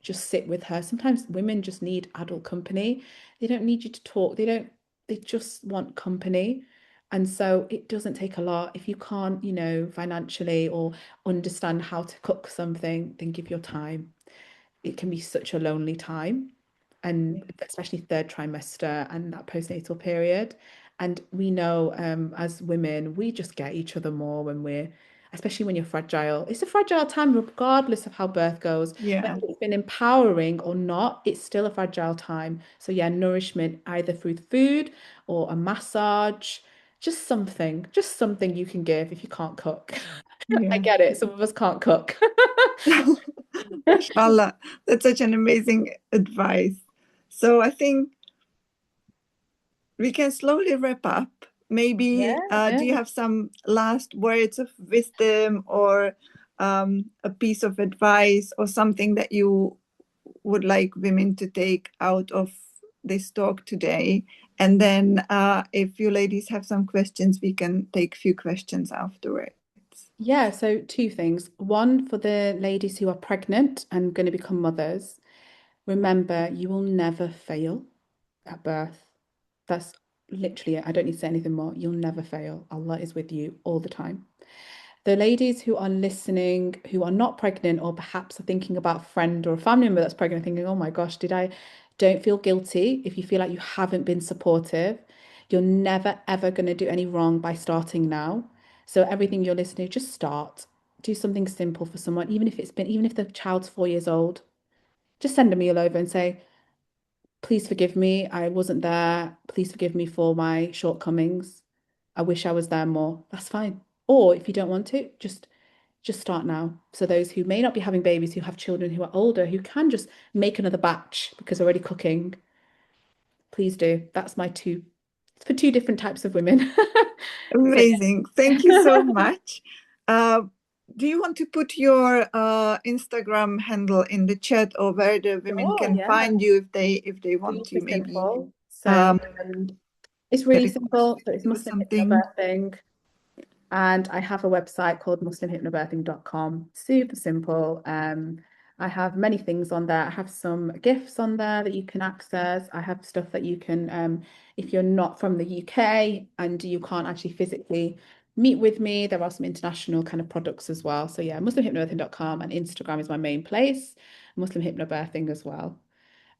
just sit with her. Sometimes women just need adult company. They don't need you to talk. They just want company. And so it doesn't take a lot. If you can't, financially or understand how to cook something, then give your time. It can be such a lonely time. and especially third trimester and that postnatal period. And we know as women, we just get each other more when we're, especially when you're fragile. It's a fragile time, regardless of how birth goes. Yeah. Whether it's been empowering or not, it's still a fragile time. So yeah, nourishment either through food or a massage, just something you can give if you can't cook. I Yeah. get it. Some of us can't cook. Mashallah, that's such an amazing advice. So I think we can slowly wrap up. Maybe do you Yeah. have some last words of wisdom or a piece of advice or something that you would like women to take out of this talk today? And then if you ladies have some questions, we can take a few questions afterwards. Yeah, so two things. One, for the ladies who are pregnant and going to become mothers, remember you will never fail at birth. That's literally it. I don't need to say anything more. You'll never fail. Allah is with you all the time. The ladies who are listening, who are not pregnant, or perhaps are thinking about a friend or a family member that's pregnant, thinking, oh my gosh, don't feel guilty if you feel like you haven't been supportive. You're never, ever going to do any wrong by starting now. So everything you're listening, just start. Do something simple for someone, even if the child's 4 years old, just send a meal over and say, please forgive me. I wasn't there. Please forgive me for my shortcomings. I wish I was there more. That's fine. Or if you don't want to, just start now. So those who may not be having babies, who have children who are older, who can just make another batch because they're already cooking, please do. That's my two. It's for two different types of women. So Amazing. Thank you so much. Do you want to put your Instagram handle in the chat or where the women sure, can yeah. find you if they want to Super maybe simple. So it's really request simple. So it's you or Muslim something? Hypnobirthing. And I have a website called muslimhypnobirthing.com. Super simple. I have many things on there. I have some gifts on there that you can access. I have stuff that you can, if you're not from the UK and you can't actually physically meet with me, there are some international kind of products as well. So yeah, muslimhypnobirthing.com, and Instagram is my main place. Muslim Hypnobirthing as well.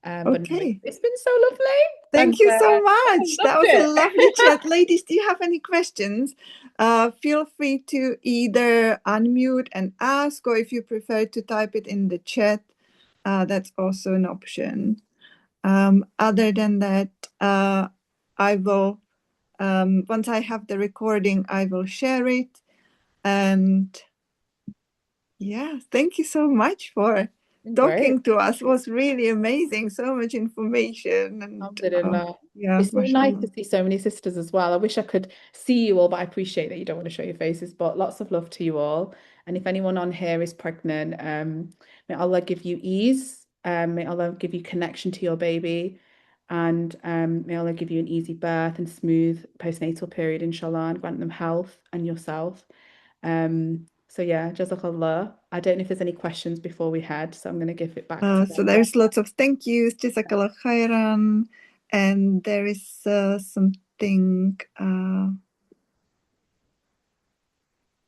But no, Okay. it's been so lovely. Thank And you so I much. That loved was a it. lovely chat. Ladies, do you have any questions? Feel free to either unmute and ask, or if you prefer to type it in the chat, that's also an option. Other than that, I will, once I have the recording, I will share it. And yeah, thank you so much for Great. talking to us. It was really amazing. So much information. And Alhamdulillah. yeah, It's so nice to mashallah. see so many sisters as well. I wish I could see you all, but I appreciate that you don't want to show your faces. But lots of love to you all. And if anyone on here is pregnant, may Allah give you ease. May Allah give you connection to your baby. And may Allah give you an easy birth and smooth postnatal period, inshallah, and grant them health and yourself. So yeah, Jazakallah. I don't know if there's any questions before we head, so I'm going to give it back to So there's lots of thank yous, Jazakallah khairan. And there is something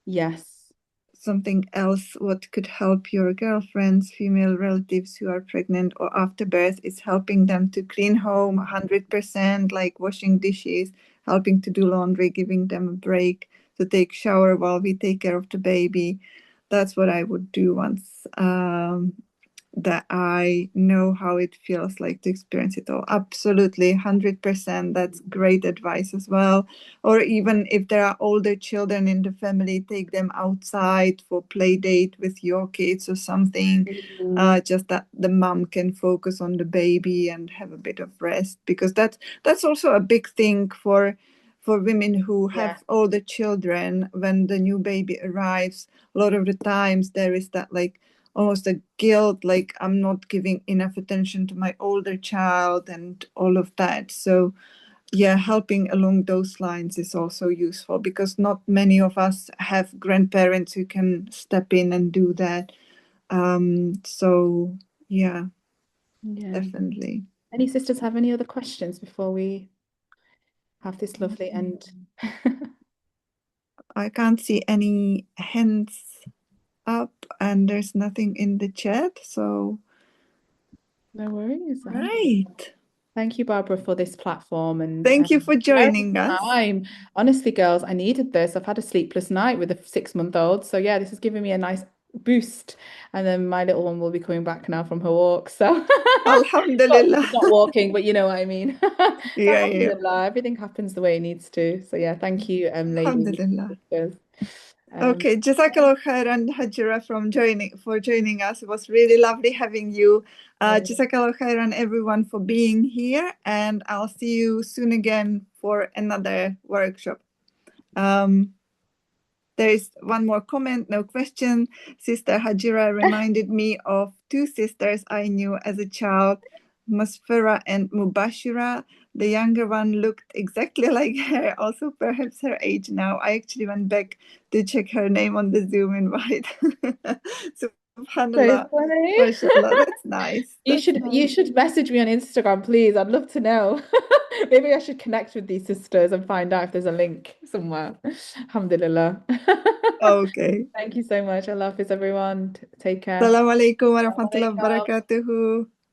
yes. something else. What could help your girlfriends, female relatives who are pregnant or after birth is helping them to clean home 100%, like washing dishes, helping to do laundry, giving them a break to take shower while we take care of the baby. That's what I would do once that I know how it feels like to experience it all. Absolutely, 100%. That's great advice as well. Or even if there are older children in the family, take them outside for play date with your kids or something. Just that the mom can focus on the baby and have a bit of rest, because that's also a big thing for women who have Yeah. older children. When the new baby arrives, a lot of the times there is that like almost a guilt, like I'm not giving enough attention to my older child and all of that. So yeah, helping along those lines is also useful, because not many of us have grandparents who can step in and do that. So yeah, Yeah. definitely. Any sisters have any other questions before we have this lovely end? I can't see any hands up, and there's nothing in the chat, so No worries. Right. Thank you, Barbara, for this platform and Thank you for yeah, joining us. time. Honestly, girls, I needed this. I've had a sleepless night with a 6 month old. So yeah, this is giving me a nice boost. And then my little one will be coming back now from her walk. So Alhamdulillah. she's not walking, but you know what I mean. So Yeah, yeah. alhamdulillah, everything happens the way it needs to. So yeah, thank you, ladies. Alhamdulillah. Sisters. Okay, Jazakallah khairan Hajira for joining us. It was really lovely having you. Jazakallah khairan everyone for being here, and I'll see you soon again for another workshop. There is one more comment, no question. Sister Hajira reminded me of two sisters I knew as a child, Musfira and Mubashira. The younger one looked exactly like her, also perhaps her age now. I actually went back to check her name on the Zoom invite. So Subhanallah. funny. MashaAllah, that's nice. You That's should nice. message me on Instagram, please. I'd love to know. Maybe I should connect with these sisters and find out if there's a link somewhere. Alhamdulillah. Okay. Thank you so much. I love this, everyone. Take care. Assalamu alaikum wa Assalamu rahmatullahi wa alaikum. barakatuhu.